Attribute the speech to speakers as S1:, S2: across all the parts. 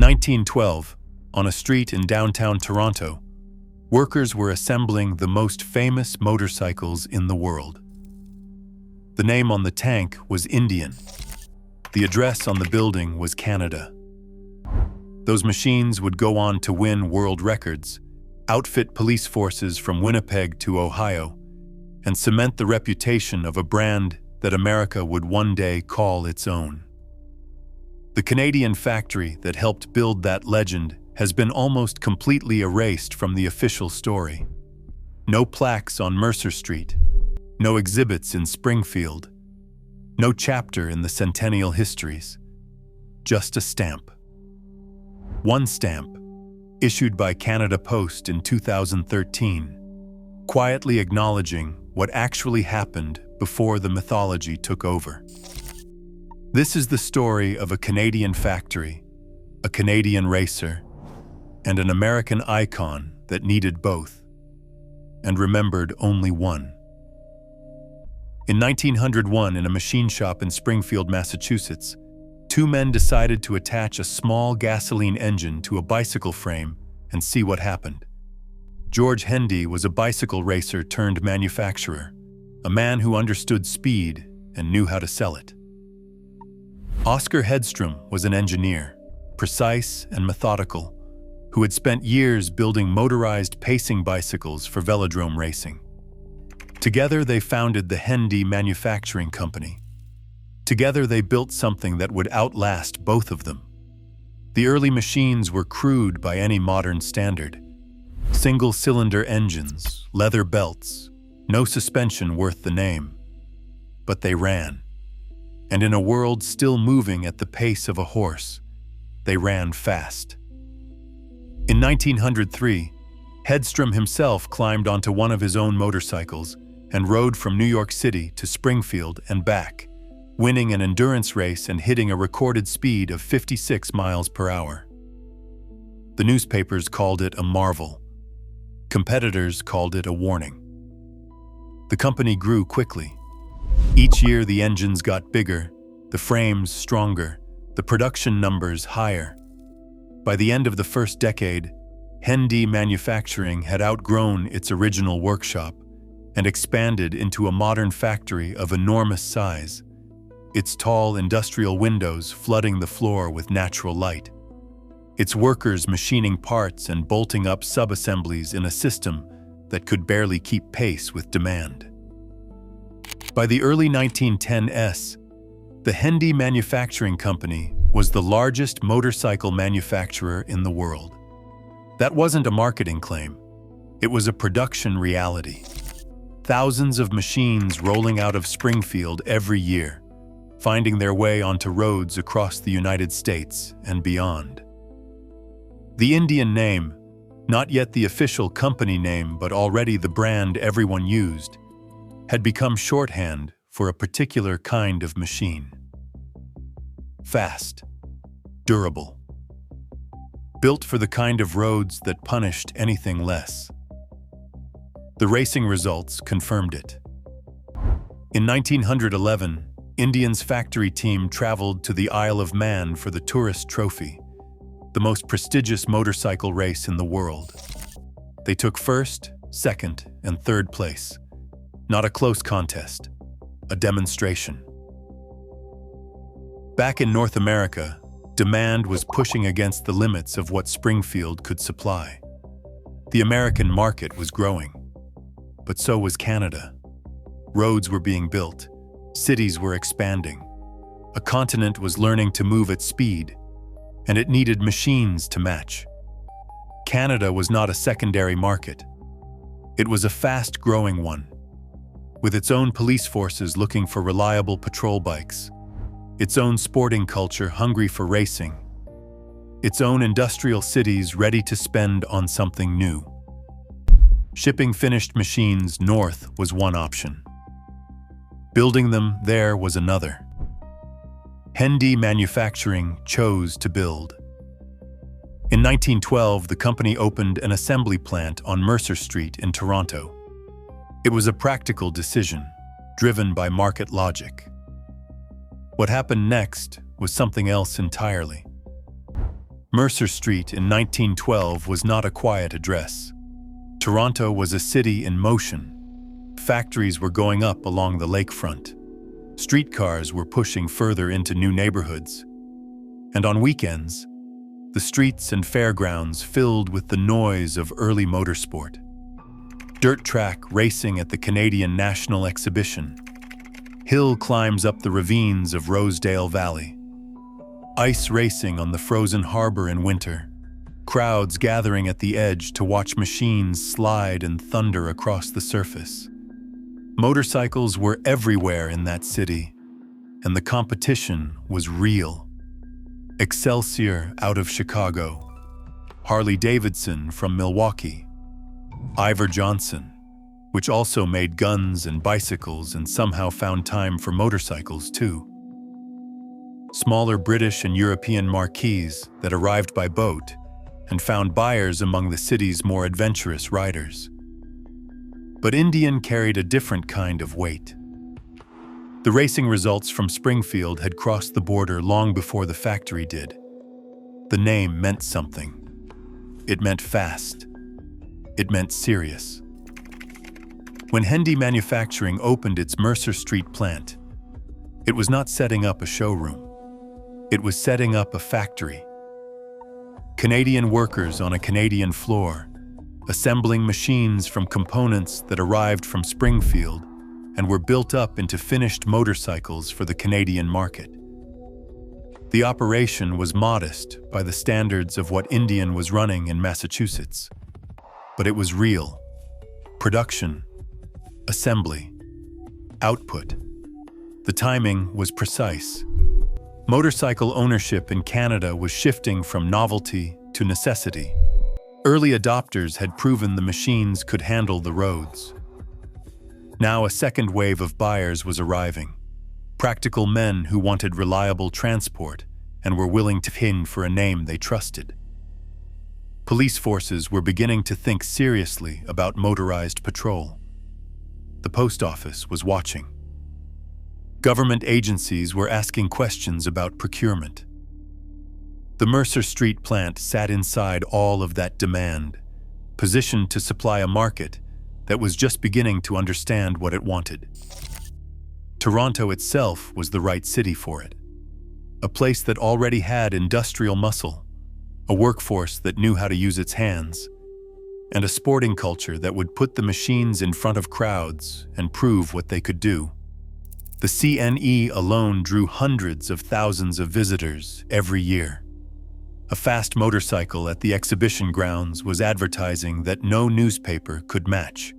S1: 1912, on a street in downtown Toronto, workers were assembling the most famous motorcycles in the world. The name on the tank was Indian. The address on the building was Canada. Those machines would go on to win world records, outfit police forces from Winnipeg to Ohio, and cement the reputation of a brand that America would one day call its own. The Canadian factory that helped build that legend has been almost completely erased from the official story. No plaques on Mercer Street, no exhibits in Springfield, no chapter in the Centennial Histories, just a stamp. One stamp, issued by Canada Post in 2013, quietly acknowledging what actually happened before the mythology took over. This is the story of a Canadian factory, a Canadian racer, and an American icon that needed both, and remembered only one. In 1901, in a machine shop in Springfield, Massachusetts, two men decided to attach a small gasoline engine to a bicycle frame and see what happened. George Hendee was a bicycle racer turned manufacturer, a man who understood speed and knew how to sell it. Oscar Hedstrom was an engineer, precise and methodical, who had spent years building motorized pacing bicycles for velodrome racing. Together they founded the Hendee Manufacturing Company. Together they built something that would outlast both of them. The early machines were crude by any modern standard. Single-cylinder engines, leather belts, no suspension worth the name. But they ran. And in a world still moving at the pace of a horse, they ran fast. In 1903, Hedstrom himself climbed onto one of his own motorcycles and rode from New York City to Springfield and back, winning an endurance race and hitting a recorded speed of 56 miles per hour. The newspapers called it a marvel. Competitors called it a warning. The company grew quickly. Each year the engines got bigger, the frames stronger, the production numbers higher. By the end of the first decade, Hendee Manufacturing had outgrown its original workshop and expanded into a modern factory of enormous size, its tall industrial windows flooding the floor with natural light, its workers machining parts and bolting up sub-assemblies in a system that could barely keep pace with demand. By the early 1910s, the Hendee Manufacturing Company was the largest motorcycle manufacturer in the world. That wasn't a marketing claim. It was a production reality. Thousands of machines rolling out of Springfield every year, finding their way onto roads across the United States and beyond. The Indian name, not yet the official company name but already the brand everyone used, had become shorthand for a particular kind of machine. Fast, durable, built for the kind of roads that punished anything less. The racing results confirmed it. In 1911, Indian's factory team traveled to the Isle of Man for the Tourist Trophy, the most prestigious motorcycle race in the world. They took first, second, and third place. Not a close contest, a demonstration. Back in North America, demand was pushing against the limits of what Springfield could supply. The American market was growing, but so was Canada. Roads were being built, cities were expanding. A continent was learning to move at speed, and it needed machines to match. Canada was not a secondary market. It was a fast-growing one, with its own police forces looking for reliable patrol bikes, its own sporting culture hungry for racing, its own industrial cities ready to spend on something new. Shipping finished machines north was one option. Building them there was another. Hendee Manufacturing chose to build. In 1912, the company opened an assembly plant on Mercer Street in Toronto. It was a practical decision, driven by market logic. What happened next was something else entirely. Mercer Street in 1912 was not a quiet address. Toronto was a city in motion. Factories were going up along the lakefront. Streetcars were pushing further into new neighborhoods. And on weekends, the streets and fairgrounds filled with the noise of early motorsport. Dirt track racing at the Canadian National Exhibition. Hill climbs up the ravines of Rosedale Valley. Ice racing on the frozen harbor in winter. Crowds gathering at the edge to watch machines slide and thunder across the surface. Motorcycles were everywhere in that city, and the competition was real. Excelsior out of Chicago, Harley-Davidson from Milwaukee, Ivor Johnson, which also made guns and bicycles and somehow found time for motorcycles too. Smaller British and European marques that arrived by boat and found buyers among the city's more adventurous riders. But Indian carried a different kind of weight. The racing results from Springfield had crossed the border long before the factory did. The name meant something. It meant fast. It meant serious. When Hendee Manufacturing opened its Mercer Street plant, it was not setting up a showroom. It was setting up a factory. Canadian workers on a Canadian floor, assembling machines from components that arrived from Springfield and were built up into finished motorcycles for the Canadian market. The operation was modest by the standards of what Indian was running in Massachusetts, but it was real. Production, assembly, output. The timing was precise. Motorcycle ownership in Canada was shifting from novelty to necessity. Early adopters had proven the machines could handle the roads. Now a second wave of buyers was arriving. Practical men who wanted reliable transport and were willing to pay for a name they trusted. Police forces were beginning to think seriously about motorized patrol. The post office was watching. Government agencies were asking questions about procurement. The Mercer Street plant sat inside all of that demand, positioned to supply a market that was just beginning to understand what it wanted. Toronto itself was the right city for it, a place that already had industrial muscle, a workforce that knew how to use its hands, and a sporting culture that would put the machines in front of crowds and prove what they could do. The CNE alone drew hundreds of thousands of visitors every year. A fast motorcycle at the exhibition grounds was advertising that no newspaper could match,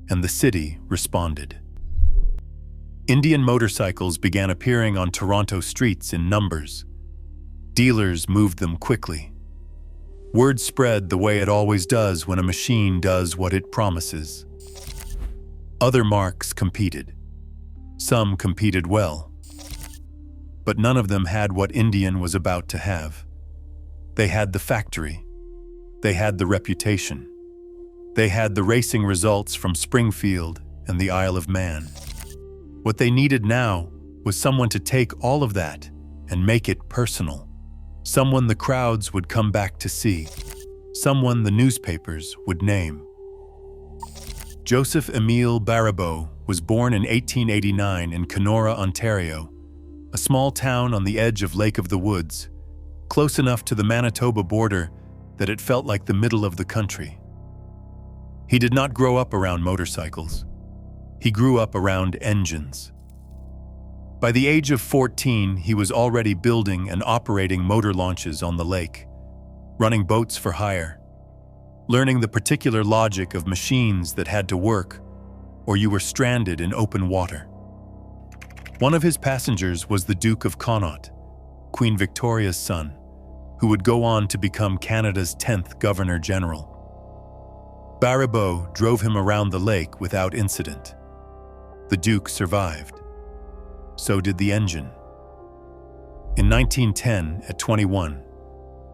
S1: and the city responded. Indian motorcycles began appearing on Toronto streets in numbers. Dealers moved them quickly. Word spread the way it always does when a machine does what it promises. Other marques competed. Some competed well, but none of them had what Indian was about to have. They had the factory. They had the reputation. They had the racing results from Springfield and the Isle of Man. What they needed now was someone to take all of that and make it personal. Someone the crowds would come back to see. Someone the newspapers would name. Joseph Emile Baribeau was born in 1889 in Kenora, Ontario, a small town on the edge of Lake of the Woods, close enough to the Manitoba border that it felt like the middle of the country. He did not grow up around motorcycles. He grew up around engines. By the age of 14, he was already building and operating motor launches on the lake, running boats for hire, learning the particular logic of machines that had to work, or you were stranded in open water. One of his passengers was the Duke of Connaught, Queen Victoria's son, who would go on to become Canada's 10th Governor-General. Baribeau drove him around the lake without incident. The Duke survived. So did the engine. In 1910, at 21,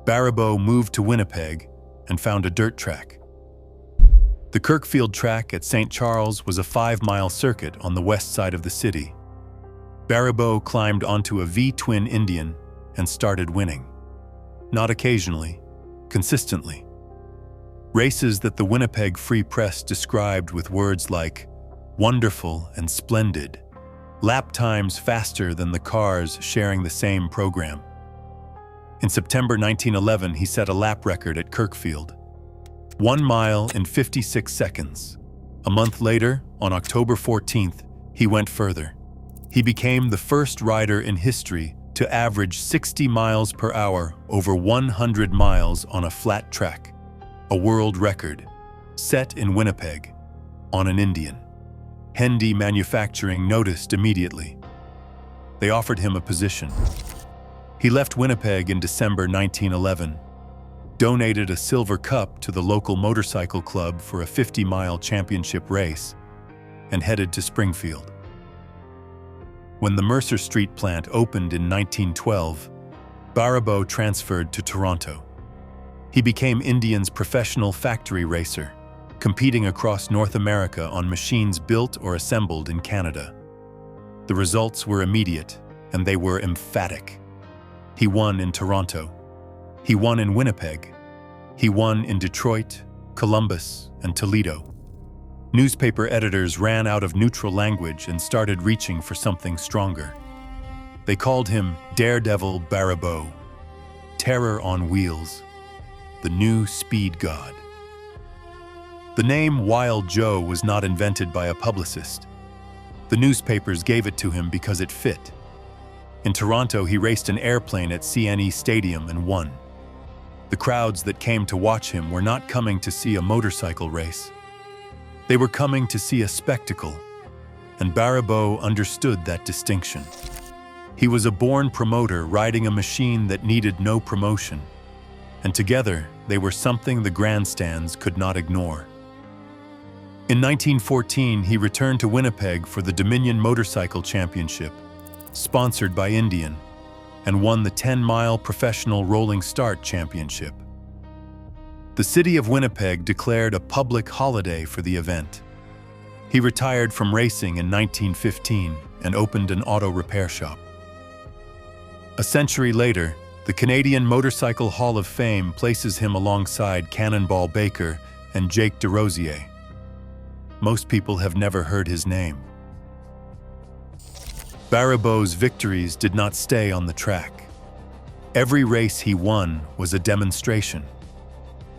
S1: Baribeau moved to Winnipeg and found a dirt track. The Kirkfield track at St. Charles was a 5-mile circuit on the west side of the city. Baribeau climbed onto a V-twin Indian and started winning. not occasionally, consistently. Races that the Winnipeg Free Press described with words like wonderful and splendid, lap times faster than the cars sharing the same program. In September 1911, he set a lap record at Kirkfield, 1 mile in 56 seconds. A month later, on October 14th, he went further. He became the first rider in history to average 60 miles per hour over 100 miles on a flat track, a world record, set in Winnipeg, on an Indian. Hendee Manufacturing noticed immediately. They offered him a position. He left Winnipeg in December 1911, donated a silver cup to the local motorcycle club for a 50-mile championship race, and headed to Springfield. When the Mercer Street plant opened in 1912, Baribeau transferred to Toronto. He became Indian's professional factory racer, competing across North America on machines built or assembled in Canada. The results were immediate, and they were emphatic. He won in Toronto. He won in Winnipeg. He won in Detroit, Columbus, and Toledo. Newspaper editors ran out of neutral language and started reaching for something stronger. They called him Daredevil Baribeau, Terror on Wheels, the new speed god. The name Wild Joe was not invented by a publicist. The newspapers gave it to him because it fit. In Toronto, he raced an airplane at CNE Stadium and won. The crowds that came to watch him were not coming to see a motorcycle race. They were coming to see a spectacle, and Baribeau understood that distinction. He was a born promoter riding a machine that needed no promotion, and together they were something the grandstands could not ignore. In 1914, he returned to Winnipeg for the Dominion Motorcycle Championship, sponsored by Indian, and won the 10-mile professional rolling start championship. The city of Winnipeg declared a public holiday for the event. He retired from racing in 1915 and opened an auto repair shop. A century later, the Canadian Motorcycle Hall of Fame places him alongside Cannonball Baker and Jake DeRosier. Most people have never heard his name. Baribeau's victories did not stay on the track. Every race he won was a demonstration.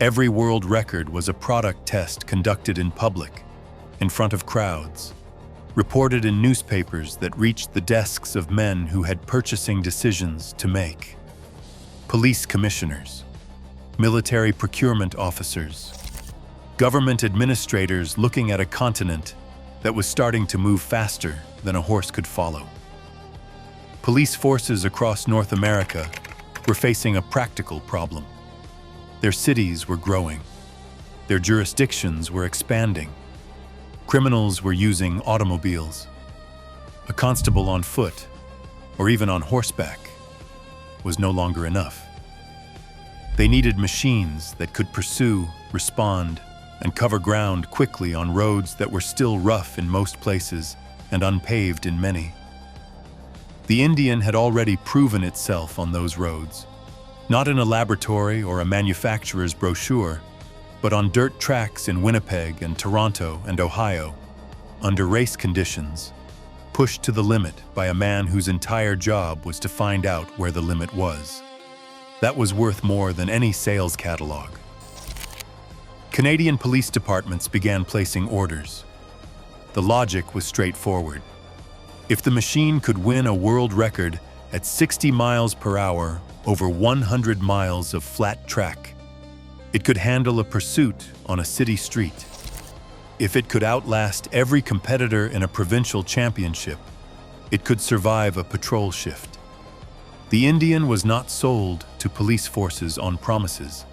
S1: Every world record was a product test conducted in public, in front of crowds, reported in newspapers that reached the desks of men who had purchasing decisions to make. Police commissioners, military procurement officers, government administrators looking at a continent that was starting to move faster than a horse could follow. Police forces across North America were facing a practical problem. Their cities were growing. Their jurisdictions were expanding. Criminals were using automobiles. A constable on foot, or even on horseback, was no longer enough. They needed machines that could pursue, respond, and cover ground quickly on roads that were still rough in most places and unpaved in many. The Indian had already proven itself on those roads, not in a laboratory or a manufacturer's brochure, but on dirt tracks in Winnipeg and Toronto and Ohio, under race conditions, pushed to the limit by a man whose entire job was to find out where the limit was. That was worth more than any sales catalog. Canadian police departments began placing orders. The logic was straightforward. If the machine could win a world record at 60 miles per hour over 100 miles of flat track, it could handle a pursuit on a city street. If it could outlast every competitor in a provincial championship, it could survive a patrol shift. The Indian was not sold to police forces on promises.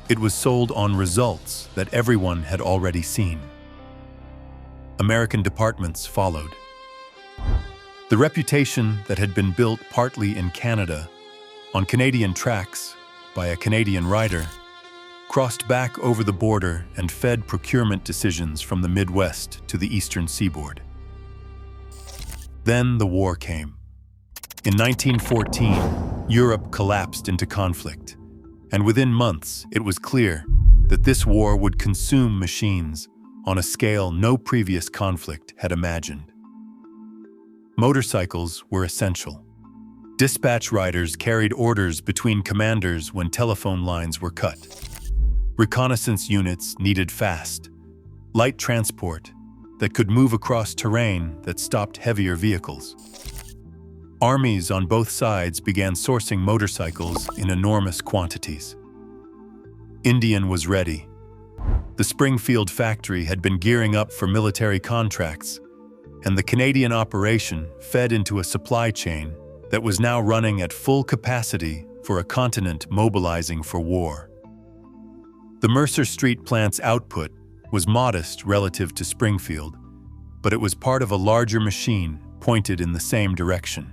S1: It was sold on results that everyone had already seen. American departments followed. The reputation that had been built partly in Canada, on Canadian tracks, by a Canadian rider, crossed back over the border and fed procurement decisions from the Midwest to the Eastern Seaboard. Then the war came. In 1914, Europe collapsed into conflict, and within months it was clear that this war would consume machines on a scale no previous conflict had imagined. Motorcycles were essential. Dispatch riders carried orders between commanders when telephone lines were cut. Reconnaissance units needed fast, light transport that could move across terrain that stopped heavier vehicles. Armies on both sides began sourcing motorcycles in enormous quantities. Indian was ready. The Springfield factory had been gearing up for military contracts, and the Canadian operation fed into a supply chain that was now running at full capacity for a continent mobilizing for war. The Mercer Street plant's output was modest relative to Springfield, but it was part of a larger machine pointed in the same direction.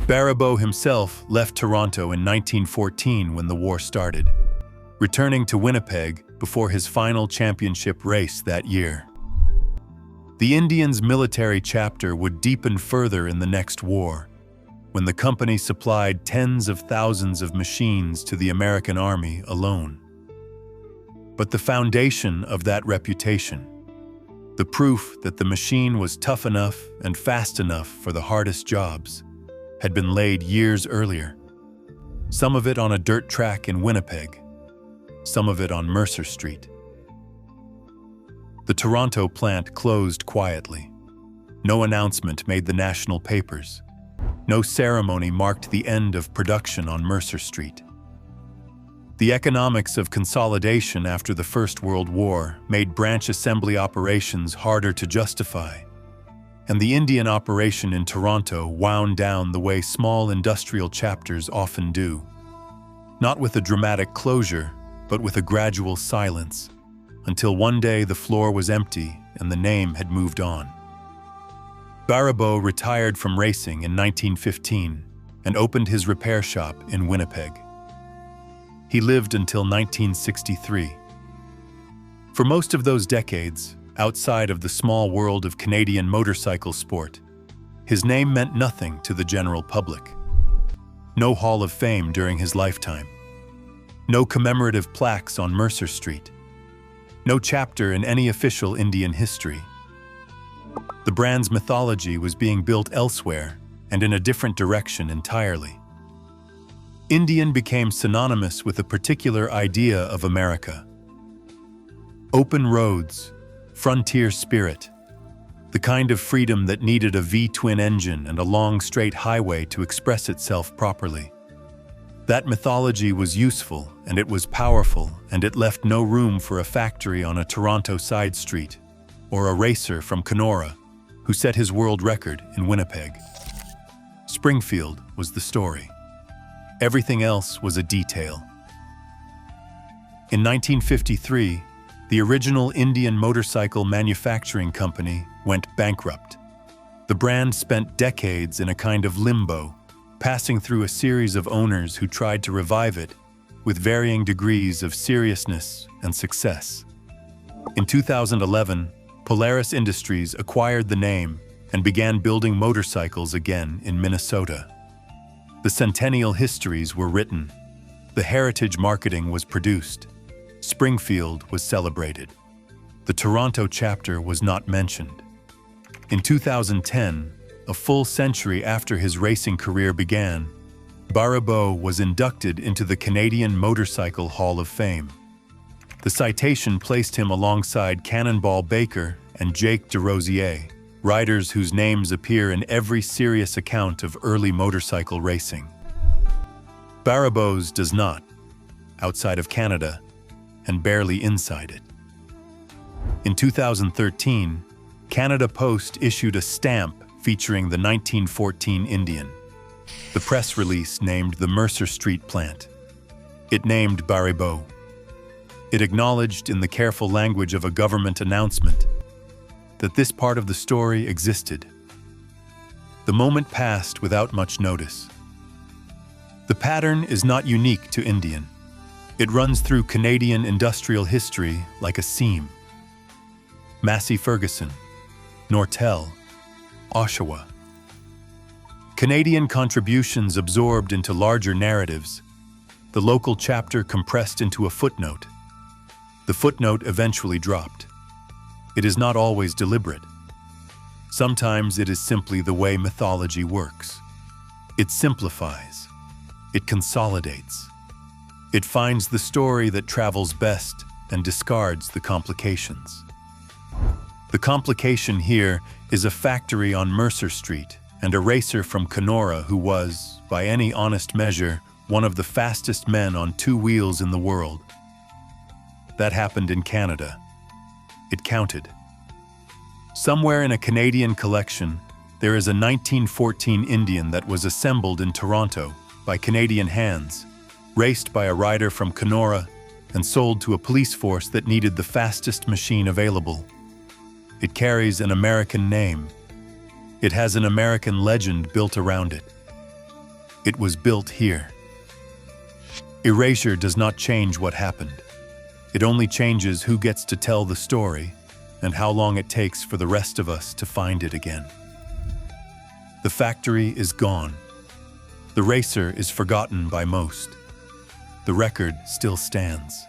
S1: Baribeau himself left Toronto in 1914 when the war started, returning to Winnipeg before his final championship race that year. The Indians' military chapter would deepen further in the next war, when the company supplied tens of thousands of machines to the American Army alone. But the foundation of that reputation, the proof that the machine was tough enough and fast enough for the hardest jobs, had been laid years earlier. Some of it on a dirt track in Winnipeg, some of it on Mercer Street. The Toronto plant closed quietly. No announcement made the national papers. No ceremony marked the end of production on Mercer Street. The economics of consolidation after the First World War made branch assembly operations harder to justify, and the Indian operation in Toronto wound down the way small industrial chapters often do. Not with a dramatic closure, but with a gradual silence, until one day the floor was empty and the name had moved on. Baribeau retired from racing in 1915 and opened his repair shop in Winnipeg. He lived until 1963. For most of those decades, outside of the small world of Canadian motorcycle sport, his name meant nothing to the general public. No Hall of Fame during his lifetime. No commemorative plaques on Mercer Street. No chapter in any official Indian history. The brand's mythology was being built elsewhere and in a different direction entirely. Indian became synonymous with a particular idea of America. Open roads, frontier spirit, the kind of freedom that needed a V-twin engine and a long straight highway to express itself properly. That mythology was useful and it was powerful, and it left no room for a factory on a Toronto side street or a racer from Kenora who set his world record in Winnipeg. Springfield was the story. Everything else was a detail. In 1953, the original Indian Motorcycle Manufacturing Company went bankrupt. The brand spent decades in a kind of limbo, passing through a series of owners who tried to revive it with varying degrees of seriousness and success. In 2011, Polaris Industries acquired the name and began building motorcycles again in Minnesota. The centennial histories were written. The heritage marketing was produced. Springfield was celebrated. The Toronto chapter was not mentioned. In 2010, a full century after his racing career began, Baribeau was inducted into the Canadian Motorcycle Hall of Fame. The citation placed him alongside Cannonball Baker and Jake DeRosier, riders whose names appear in every serious account of early motorcycle racing. Baribeau's does not, outside of Canada, and barely inside it. In 2013, Canada Post issued a stamp featuring the 1914 Indian. The press release named the Mercer Street plant. It named Baribeau. It acknowledged in the careful language of a government announcement that this part of the story existed. The moment passed without much notice. The pattern is not unique to Indian. It runs through Canadian industrial history like a seam. Massey Ferguson, Nortel, Oshawa. Canadian contributions absorbed into larger narratives, the local chapter compressed into a footnote. The footnote eventually dropped. It is not always deliberate. Sometimes it is simply the way mythology works. It simplifies. It consolidates. It finds the story that travels best and discards the complications. The complication here is a factory on Mercer Street and a racer from Kenora who was, by any honest measure, one of the fastest men on two wheels in the world. That happened in Canada. It counted. Somewhere in a Canadian collection, there is a 1914 Indian that was assembled in Toronto by Canadian hands, raced by a rider from Kenora, and sold to a police force that needed the fastest machine available. It carries an American name. It has an American legend built around it. It was built here. Erasure does not change what happened. It only changes who gets to tell the story and how long it takes for the rest of us to find it again. The factory is gone. The racer is forgotten by most. The record still stands.